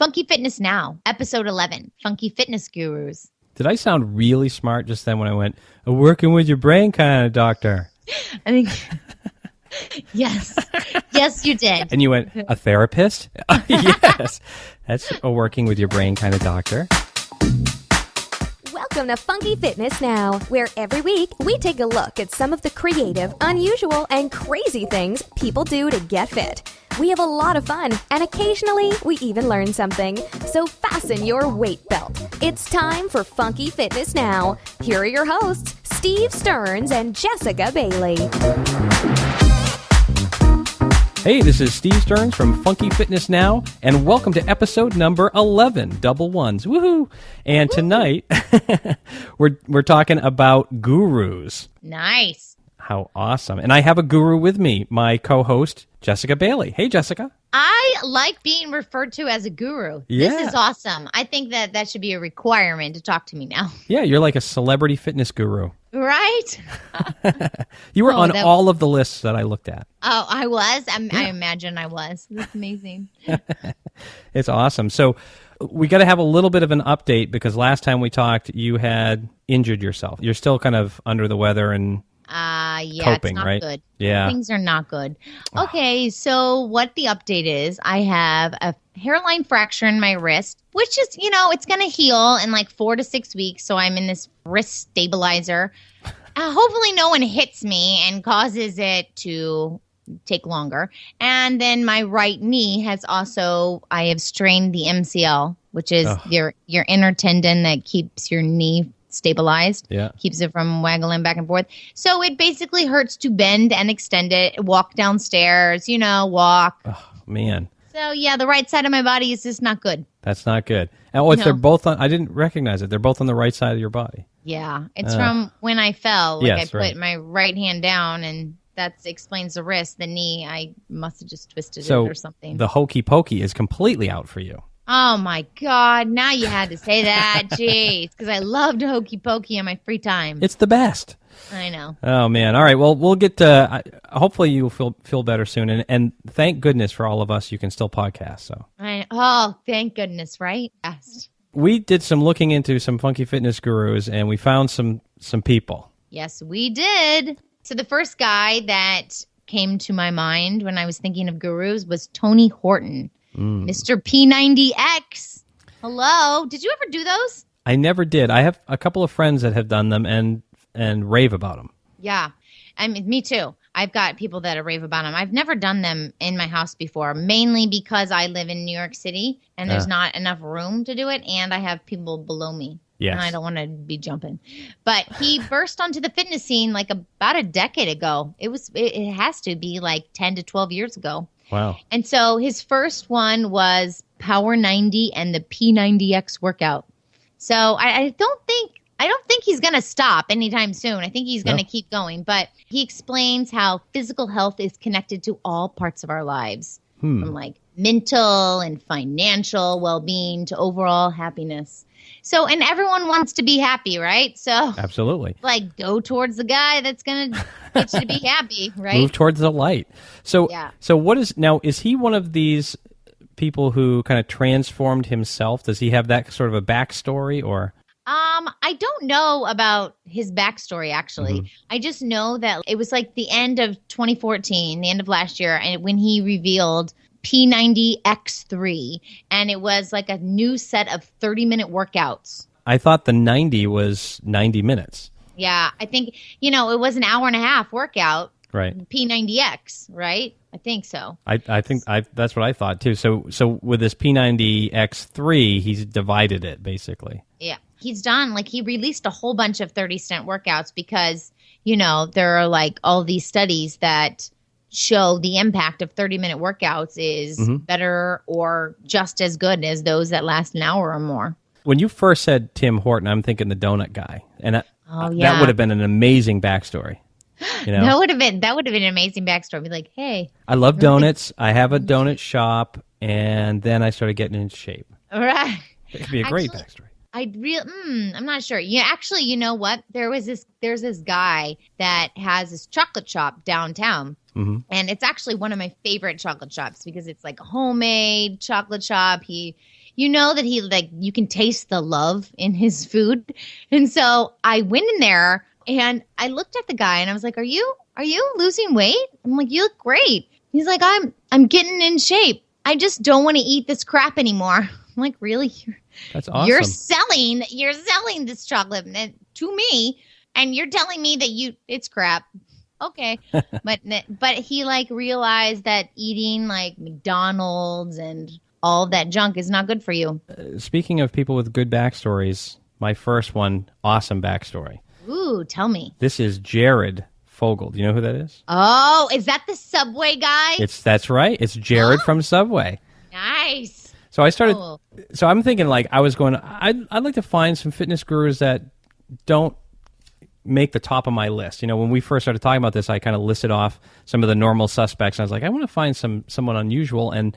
Funky Fitness Now, episode 11, Funky Fitness Gurus. Did I sound really smart just then when I went, a working with your brain kind of doctor? I think, yes. Yes, you did. And you went, a therapist? Yes. That's a working with your brain kind of doctor. Welcome to Funky Fitness Now, where every week we take a look at some of the creative, unusual, and crazy things people do to get fit. We have a lot of fun, and occasionally we even learn something. So fasten your weight belt. It's time for Funky Fitness Now. Here are your hosts, Steve Stearns and Jessica Bailey. Hey, this is Steve Stearns from Funky Fitness Now, and welcome to episode number 11, double ones. Woohoo! And tonight, we're talking about gurus. Nice. How awesome. And I have a guru with me, my co-host, Jessica Bailey. Hey, Jessica. I like being referred to as a guru. Yeah. This is awesome. I think that should be a requirement to talk to me now. Yeah, you're like a celebrity fitness guru. Right? You were on all of the lists that I looked at. Oh, I was? I imagine I was. That's amazing. It's awesome. So we got to have a little bit of an update because last time we talked, you had injured yourself. You're still kind of under the weather and yeah, coping, it's not right? good. Yeah. Things are not good. Okay, so what the update is, I have a hairline fracture in my wrist, which is, it's going to heal in like 4 to 6 weeks. So I'm in this wrist stabilizer. Hopefully no one hits me and causes it to take longer. And then my right knee has I have strained the MCL, which is your inner tendon that keeps your knee stabilized, keeps it from waggling back and forth. So it basically hurts to bend and extend it, walk downstairs, walk. Oh, man. So, yeah, the right side of my body is just not good. That's not good. And they're both on, I didn't recognize it. They're both on the right side of your body. Yeah, it's from when I fell. Yes, I put my right hand down, and that explains the wrist. The knee, I must have just twisted it or something. The hokey pokey is completely out for you. Oh, my God. Now you had to say that. Jeez. Because I loved hokey pokey in my free time. It's the best. I know. Oh, man. All right. Well, we'll get to hopefully you'll feel better soon. And thank goodness for all of us, you can still podcast. So. Thank goodness, right? Yes. We did some looking into some funky fitness gurus, and we found some people. Yes, we did. So the first guy that came to my mind when I was thinking of gurus was Tony Horton. Mr. P90X. Hello. Did you ever do those? I never did. I have a couple of friends that have done them and rave about them. Yeah. I mean, me too. I've got people that rave about them. I've never done them in my house before, mainly because I live in New York City and there's not enough room to do it, and I have people below me. Yes. And I don't want to be jumping. But he burst onto the fitness scene like about a decade ago. It has to be like 10 to 12 years ago. Wow. And so his first one was Power 90 and the P90X workout. So I don't think he's going to stop anytime soon. I think he's going to keep going. But he explains how physical health is connected to all parts of our lives, from like mental and financial well-being to overall happiness. So, and everyone wants to be happy, right? So, absolutely. Like, go towards the guy that's going to get you to be happy, right? Move towards the light. So, is he one of these people who kind of transformed himself? Does he have that sort of a backstory or? I don't know about his backstory, actually. Mm-hmm. I just know that it was like the end of 2014, the end of last year, and when he revealed P90X3, and it was like a new set of 30-minute workouts. I thought the 90 was 90 minutes. Yeah, I think, it was an hour and a half workout. Right. P90X, right? I think so. I think that's what I thought too. So with this P90X3, he's divided it basically. Yeah. He's done, he released a whole bunch of 30-cent workouts because, there are all these studies that show the impact of 30-minute workouts is better or just as good as those that last an hour or more. When you first said Tim Horton, I'm thinking the donut guy. And that would have been an amazing backstory. That would have been an amazing backstory. Be like, hey. I love donuts. I have a donut shop. And then I started getting into shape. Right. It could be a great backstory. I'm not sure. Yeah, actually, you know what? There's this guy that has this chocolate shop downtown. Mm-hmm. And it's actually one of my favorite chocolate shops because it's like a homemade chocolate shop. He you know that he like you can taste the love in his food. And so I went in there and I looked at the guy and I was like, Are you losing weight? I'm like, You look great. He's like, I'm getting in shape. I just don't want to eat this crap anymore. I'm like, Really? That's awesome. You're selling this chocolate to me, and you're telling me that it's crap. Okay. But he like realized that eating like McDonald's and all of that junk is not good for you. Speaking of people with good backstories, my first one, awesome backstory. Ooh, tell me. This is Jared Fogle. Do you know who that is? Oh, is that the Subway guy? That's right. It's Jared from Subway. Nice. So I started. Oh. So I'm thinking like I was going. I'd like to find some fitness gurus that don't make the top of my list. You know, when we first started talking about this, I kind of listed off some of the normal suspects. And I was like, I want to find someone unusual, and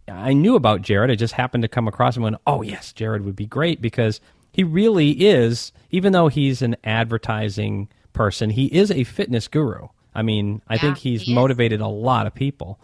I knew about Jared. I just happened to come across him and went, oh yes, Jared would be great because he really is. Even though he's an advertising person, he is a fitness guru. I mean, I think he's motivated a lot of people,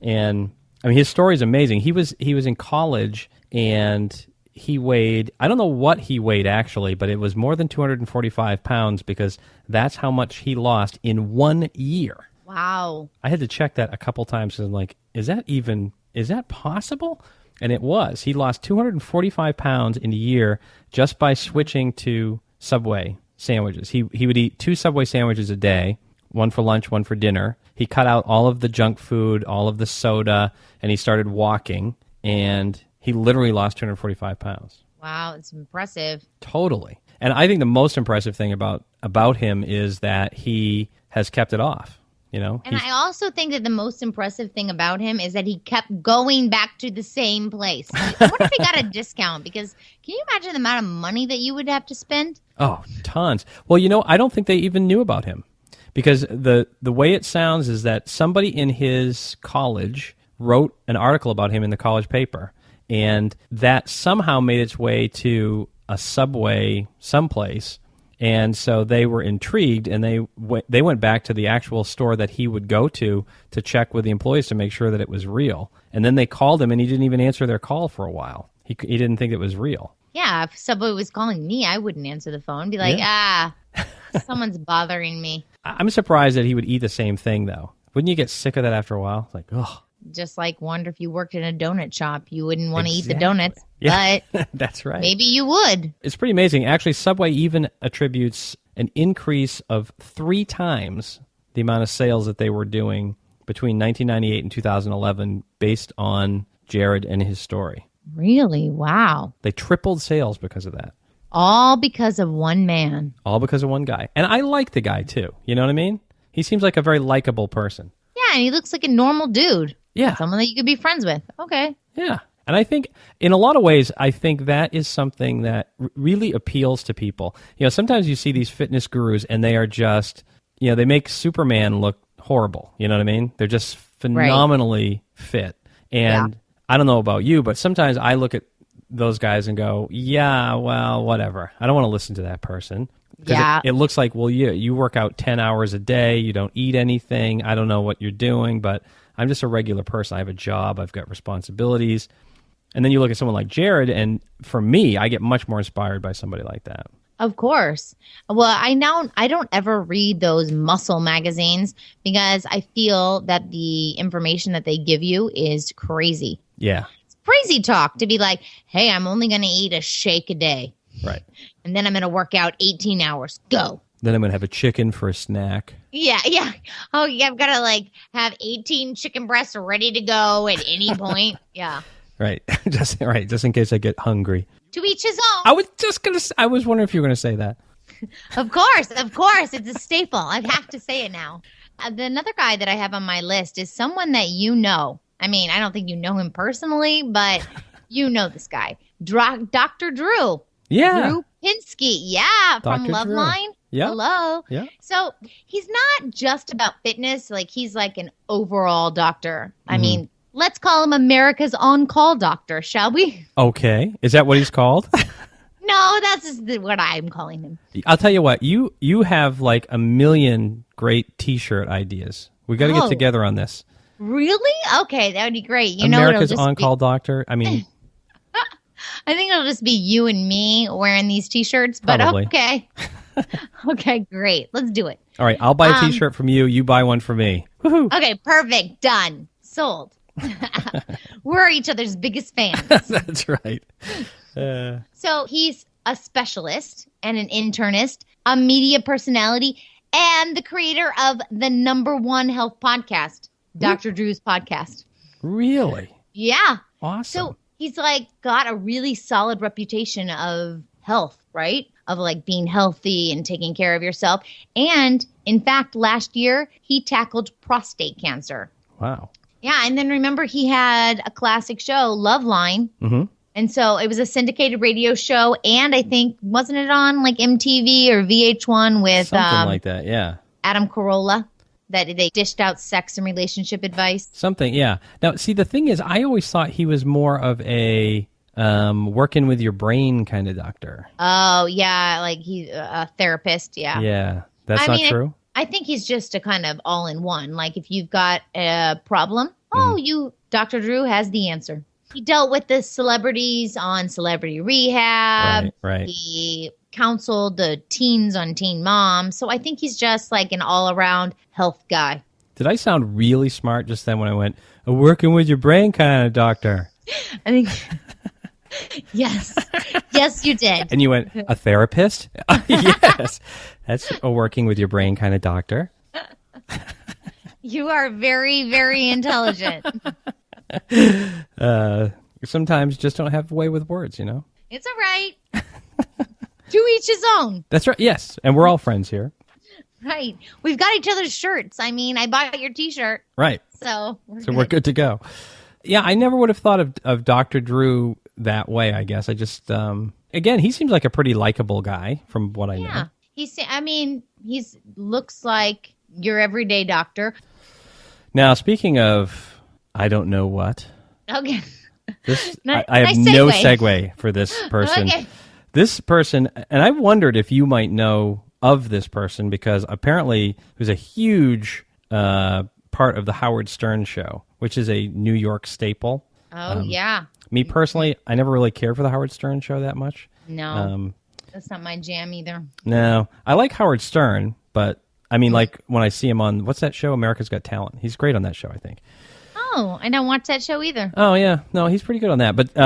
and I mean his story is amazing. He was in college and he weighed, I don't know what he weighed actually, but it was more than 245 pounds because that's how much he lost in 1 year. Wow. I had to check that a couple times and I'm like, is that possible? And it was. He lost 245 pounds in a year just by switching to Subway sandwiches. He would eat 2 Subway sandwiches a day, one for lunch, one for dinner. He cut out all of the junk food, all of the soda, and he started walking, and he literally lost 245 pounds. Wow, it's impressive. Totally. And I think the most impressive thing about him is that he has kept it off. You know? And I also think that the most impressive thing about him is that he kept going back to the same place. I wonder if he got a discount because can you imagine the amount of money that you would have to spend? Oh, tons. Well, you know, I don't think they even knew about him because the way it sounds is that somebody in his college wrote an article about him in the college paper, and that somehow made its way to a Subway someplace. And so they were intrigued, and they went back to the actual store that he would go to check with the employees to make sure that it was real. And then they called him, and he didn't even answer their call for a while. He didn't think it was real. Yeah, if Subway was calling me, I wouldn't answer the phone. Be like, someone's bothering me. I'm surprised that he would eat the same thing, though. Wouldn't you get sick of that after a while? Like, ugh. Just like wonder if you worked in a donut shop, you wouldn't want to eat the donuts. Yeah, but that's right. Maybe you would. It's pretty amazing. Actually, Subway even attributes an increase of 3 times the amount of sales that they were doing between 1998 and 2011 based on Jared and his story. Really? Wow. They tripled sales because of that. All because of one man. All because of one guy. And I like the guy, too. You know what I mean? He seems like a very likable person. Yeah, and he looks like a normal dude. Yeah. Someone that you could be friends with. Okay. Yeah. And I think, in a lot of ways, I think that is something that really appeals to people. You know, sometimes you see these fitness gurus, and they are just, you know, they make Superman look horrible. You know what I mean? They're just phenomenally fit. And I don't know about you, but sometimes I look at those guys and go, yeah, well, whatever. I don't want to listen to that person. Yeah. It looks like, well, you work out 10 hours a day. You don't eat anything. I don't know what you're doing, but I'm just a regular person. I have a job. I've got responsibilities. And then you look at someone like Jared, and for me, I get much more inspired by somebody like that. Of course. Well, I don't ever read those muscle magazines because I feel that the information that they give you is crazy. Yeah. It's crazy talk to be like, hey, I'm only going to eat a shake a day. Right. And then I'm going to work out 18 hours. Go. Then I'm going to have a chicken for a snack. Yeah. Oh, yeah, I've got to have 18 chicken breasts ready to go at any point. Yeah. Right. Just in case I get hungry. To each his own. I was wondering if you were going to say that. Of course. It's a staple. I have to say it now. Another guy that I have on my list is someone that you know. I mean, I don't think you know him personally, but you know this guy. Dr. Drew. Yeah. Drew Pinsky. Yeah. From Dr. Drew. Loveline. Yeah. Hello. Yeah. So he's not just about fitness. He's like an overall doctor. I mean, let's call him America's on-call doctor, shall we? Okay. Is that what he's called? No, that's just what I'm calling him. I'll tell you what. You have like a million great T-shirt ideas. We got to get together on this. Really? Okay, that would be great. America's on-call doctor. I mean, I think it'll just be you and me wearing these T-shirts. But Probably. okay, okay, great. Let's do it. All right, I'll buy a T-shirt from you. You buy one for me. Woohoo! Okay, perfect. Done. Sold. We're each other's biggest fans. That's right. So he's a specialist and an internist, a media personality, and the creator of the #1 health podcast, Dr. Drew's podcast. Really? Yeah. Awesome. So he's like got a really solid reputation of health, right? Of like being healthy and taking care of yourself. And in fact, last year he tackled prostate cancer. Wow. Yeah. And then remember he had a classic show, Loveline. Mm-hmm. And so it was a syndicated radio show. And I think, wasn't it on like MTV or VH1 with Something like that, yeah. Adam Carolla? That they dished out sex and relationship advice. Something, yeah. Now, see, the thing is, I always thought he was more of a working with your brain kind of doctor. Oh, yeah, like he's a therapist, yeah. Yeah, that's not true? I think he's just a kind of all-in-one. Like if you've got a problem, Dr. Drew has the answer. He dealt with the celebrities on Celebrity Rehab. Right. He counseled the teens on Teen Mom. So I think he's just like an all-around health guy. Did I sound really smart just then when I went, a working with your brain kind of doctor? I think, yes. Yes, you did. And you went, a therapist? Yes. That's a working with your brain kind of doctor. You are very, very intelligent. Sometimes just don't have a way with words, you know? It's all right. To each his own. That's right. Yes. And we're all friends here. Right. We've got each other's shirts. I mean, I bought your T-shirt. Right. So we're good to go. Yeah, I never would have thought of Dr. Drew that way, I guess. I just, again, he seems like a pretty likable guy from what I know. Yeah. He's looks like your everyday doctor. Now, speaking of I don't know what. Okay. I have no segue for this person. Okay. This person, and I wondered if you might know of this person because apparently it was a huge part of the Howard Stern show, which is a New York staple. Oh, yeah. Me personally, I never really cared for the Howard Stern show that much. No, that's not my jam either. No, I like Howard Stern, but I mean, like when I see him on, what's that show? America's Got Talent. He's great on that show, I think. Oh, I don't watch that show either. Oh, yeah. No, he's pretty good on that. But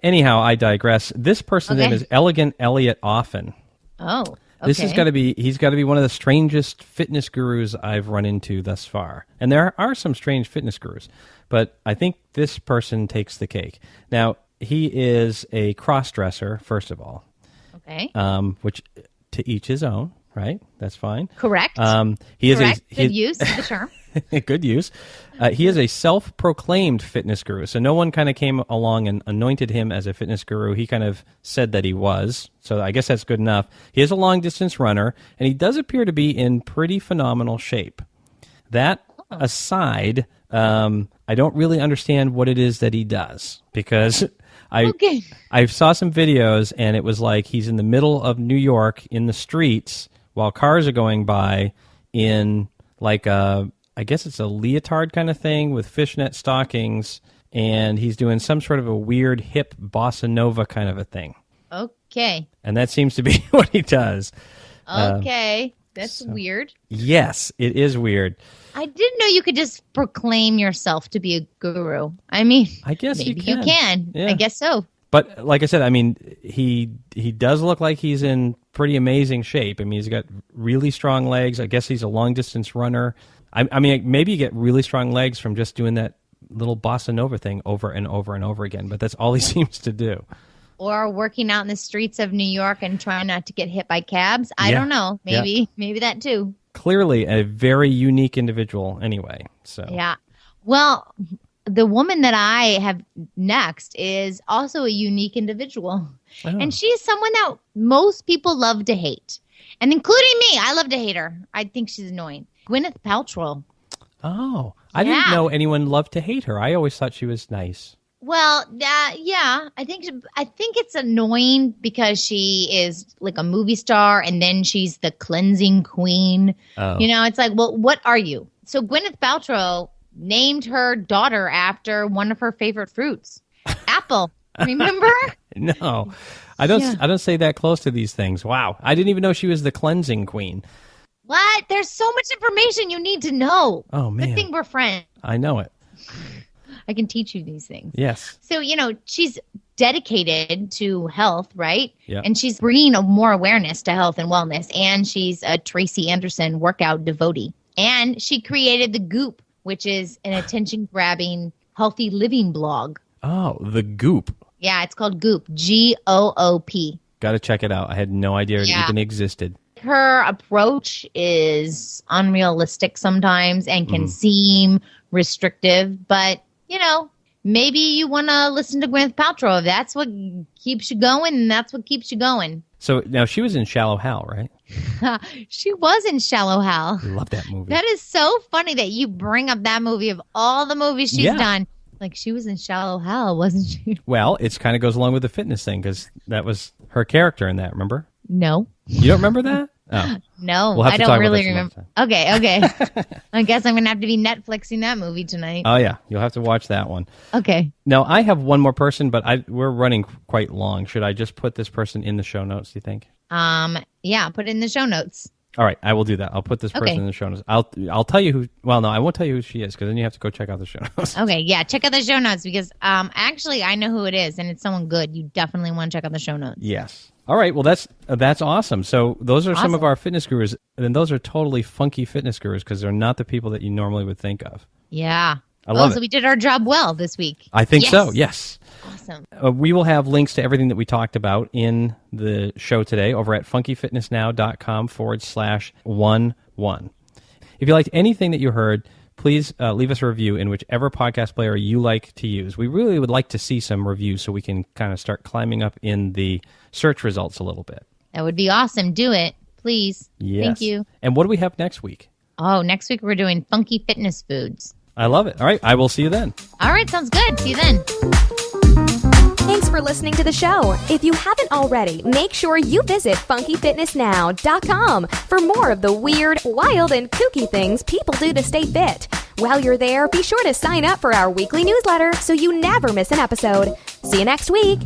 anyhow, I digress. This person's name is Elegant Elliot Offen. Oh, okay. This has got to be, he's got to be one of the strangest fitness gurus I've run into thus far. And there are some strange fitness gurus, but I think this person takes the cake. Now, he is a cross-dresser, first of all. Okay. Which, to each his own, right? That's fine. Correct. He is Correct. Good use of the term. Good use. He is a self-proclaimed fitness guru. So no one kind of came along and anointed him as a fitness guru. He kind of said that he was. So I guess that's good enough. He is a long-distance runner, and he does appear to be in pretty phenomenal shape. That aside, I don't really understand what it is that he does because I saw some videos, and it was like he's in the middle of New York in the streets while cars are going by in like a... I guess it's a leotard kind of thing with fishnet stockings, and he's doing some sort of a weird hip bossa nova kind of a thing. Okay. And that seems to be what he does. Okay. That's weird. Yes, it is weird. I didn't know you could just proclaim yourself to be a guru. I mean, I guess maybe you can. Yeah. I guess so. But like I said, I mean, he does look like he's in pretty amazing shape. I mean, he's got really strong legs. I guess he's a long-distance runner. I mean, maybe you get really strong legs from just doing that little bossa nova thing over and over and over again, but that's all he seems to do. Or working out in the streets of New York and trying not to get hit by cabs. I don't know. Maybe that too. Clearly a very unique individual anyway. So yeah. Well, the woman that I have next is also a unique individual. Oh. And she is someone that most people love to hate. And including me, I love to hate her. I think she's annoying. Gwyneth Paltrow. Oh, I didn't know anyone loved to hate her. I always thought she was nice. Well, yeah, I think it's annoying because she is like a movie star and then she's the cleansing queen. Oh. You know, it's like, well, what are you? So Gwyneth Paltrow named her daughter after one of her favorite fruits, apple. Remember? No, I don't. Yeah. I don't say that close to these things. Wow, I didn't even know she was the cleansing queen. What? There's so much information you need to know. Oh man, Good thing we're friends. I know it. I can teach you these things. Yes. So, she's dedicated to health, right? Yeah. And she's bringing more awareness to health and wellness. And she's a Tracy Anderson workout devotee. And she created the Goop, which is an attention-grabbing, healthy living blog. Oh, the Goop. Yeah, it's called Goop, Goop. Got to check it out. I had no idea it even existed. Her approach is unrealistic sometimes and can seem restrictive, but maybe you want to listen to Gwyneth Paltrow. If that's what keeps you going, and that's what keeps you going. So now she was in Shallow Hal, right? She was in Shallow Hal. I love that movie. That is so funny that you bring up that movie of all the movies she's done. Like, she was in Shallow Hal, wasn't she? Well, it kind of goes along with the fitness thing because that was her character in that, remember? No. You don't remember that? Oh. No, We'll have I to don't talk about really that some remember. other Okay. I guess I'm going to have to be Netflixing that movie tonight. Oh, yeah. You'll have to watch that one. Okay. Now, I have one more person, but we're running quite long. Should I just put this person in the show notes, do you think? Yeah, put it in the show notes. All right, I will do that. I'll put this person in the show notes. I'll tell you who. Well, no, I won't tell you who she is because then you have to go check out the show notes. Okay, yeah, check out the show notes because actually I know who it is and it's someone good. You definitely want to check out the show notes. Yes. All right. Well, that's awesome. So those are some of our fitness gurus, and those are totally funky fitness gurus because they're not the people that you normally would think of. Yeah. I love it. So we did our job well this week. I think so. Yes. Awesome. We will have links to everything that we talked about in the show today over at funkyfitnessnow.com/11. If you liked anything that you heard, please leave us a review in whichever podcast player you like to use. We really would like to see some reviews so we can kind of start climbing up in the search results a little bit. That would be awesome. Do it, please. Yes. Thank you. And what do we have next week? Oh, next week we're doing funky fitness foods. I love it. All right. I will see you then. All right. Sounds good. See you then. Thanks for listening to the show. If you haven't already, make sure you visit funkyfitnessnow.com for more of the weird, wild, and kooky things people do to stay fit. While you're there, be sure to sign up for our weekly newsletter so you never miss an episode. See you next week.